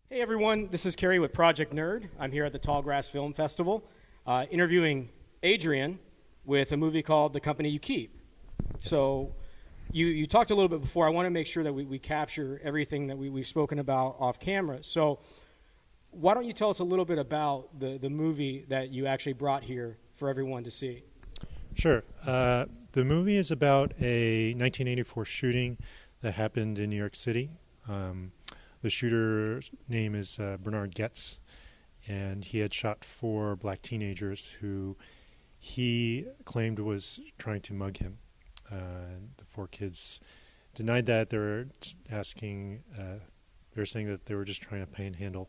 Hey everyone, this is Kerry with Project Nerd. I'm here at the Tallgrass Film Festival interviewing Adrian with a movie called The Company You Keep. Yes. So you talked a little bit before. I want to make sure that we capture everything that we've spoken about off camera. So why don't you tell us a little bit about the movie that you actually brought here for everyone to see? Sure. The movie is about a 1984 shooting that happened in New York City. The shooter's name is Bernard Goetz, and he had shot 4 black teenagers who he claimed was trying to mug him. The 4 kids denied that. They were saying that they were just trying to panhandle.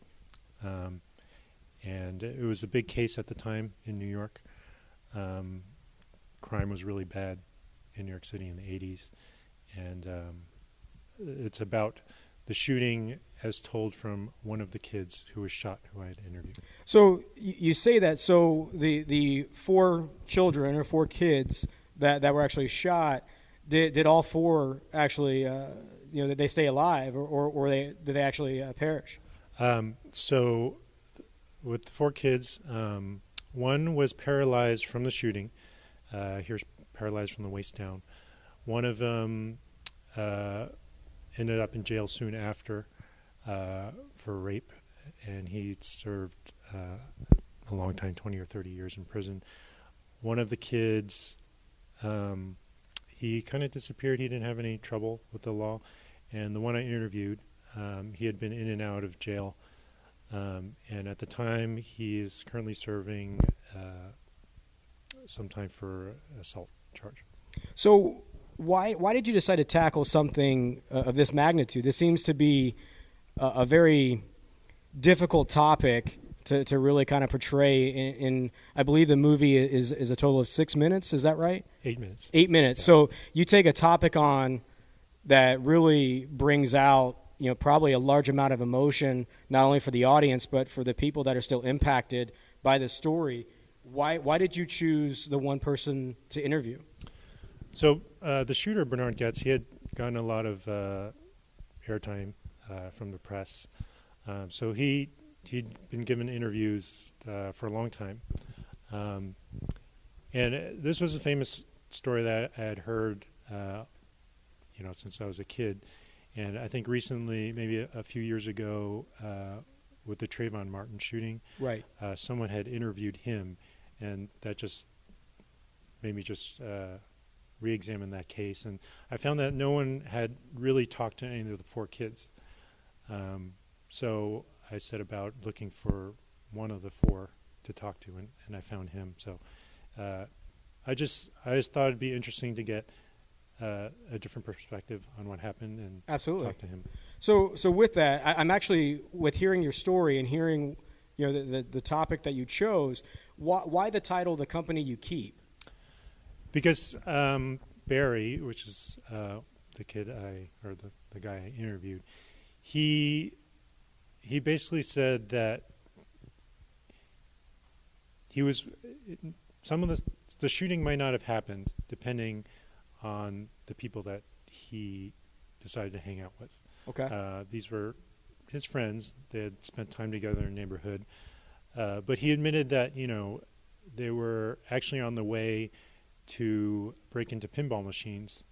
And it was a big case at the time in New York. Crime was really bad in New York City in the 80s. And it's about the shooting as told from one of the kids who was shot, who I had interviewed. So you say that, so the 4 children or 4 kids that were actually shot, did all 4 actually, did they stay alive or did they actually perish? So with the 4 kids, one was paralyzed from the shooting. He was paralyzed from the waist down. One of them ended up in jail soon after for rape, and he served a long time, 20 or 30 years in prison. One of the kids, he kind of disappeared. He didn't have any trouble with the law. And the one I interviewed, he had been in and out of jail. And at the time, he is currently serving some time for assault charge. So why did you decide to tackle something of this magnitude? This seems to be a very difficult topic to really kind of portray in I believe the movie is a total of 6 minutes. Is that right? 8 minutes. 8 minutes. Yeah. So you take a topic on that really brings out, probably a large amount of emotion, not only for the audience, but for the people that are still impacted by the story. Why did you choose the one person to interview? So the shooter, Bernard Goetz, he had gotten a lot of airtime from the press. So he'd been given interviews for a long time. And this was a famous story that I had heard, since I was a kid. And I think recently, maybe a few years ago, with the Trayvon Martin shooting, right? Someone had interviewed him, and that just made me re-examine that case. And I found that no one had really talked to any of the 4 kids. So I set about looking for one of the 4 to talk to, and I found him. So I just thought it'd be interesting to get a different perspective on what happened and Absolutely. Talk to him. So with that, I'm actually, with hearing your story and hearing the topic that you chose, why the title The Company You Keep? Because Barry, which is the guy I interviewed, he basically said that some of the shooting might not have happened depending on the people that he decided to hang out with. Okay. These were his friends. They had spent time together in the neighborhood. But he admitted that, they were actually on the way to break into pinball machines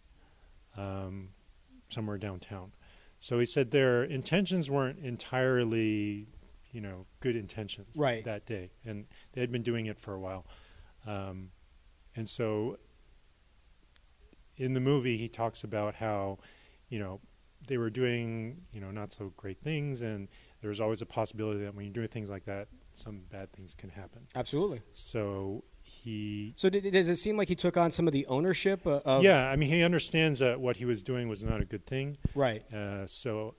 somewhere downtown. So he said their intentions weren't entirely, good intentions right. that day. And they had been doing it for a while. And so in the movie, he talks about how, they were doing, not so great things. And there was always a possibility that when you're doing things like that, some bad things can happen. Absolutely. So does it seem like he took on some of the ownership of... Yeah, I mean, he understands that what he was doing was not a good thing. Right. So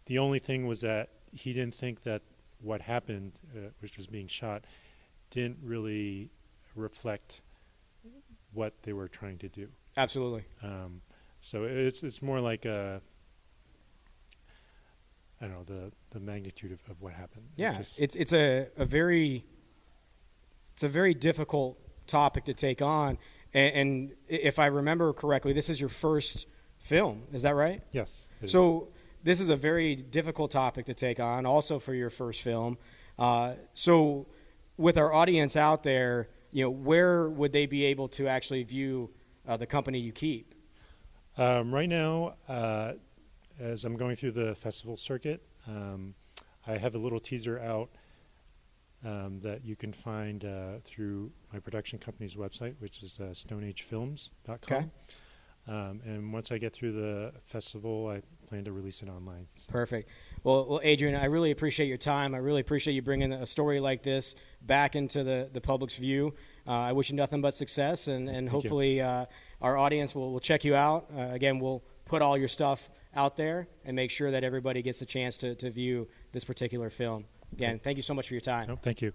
the only thing was that he didn't think that what happened, which was being shot, didn't really reflect what they were trying to do. Absolutely. So it's more like the magnitude of what happened. Yeah, it's a very difficult topic to take on, and if I remember correctly, this is your first film. Is that right? Yes. So this is a very difficult topic to take on, also for your first film. So with our audience out there, where would they be able to actually view the company you keep? Right now, as I'm going through the festival circuit, I have a little teaser out that you can find through my production company's website, which is stoneagefilms.com. Okay. And once I get through the festival, I plan to release it online. Perfect. Well, Adrian, I really appreciate your time. I really appreciate you bringing a story like this back into the public's view. I wish you nothing but success, and hopefully our audience will check you out. Again, we'll put all your stuff out there and make sure that everybody gets a chance to view this particular film. Again, thank you so much for your time. No, thank you.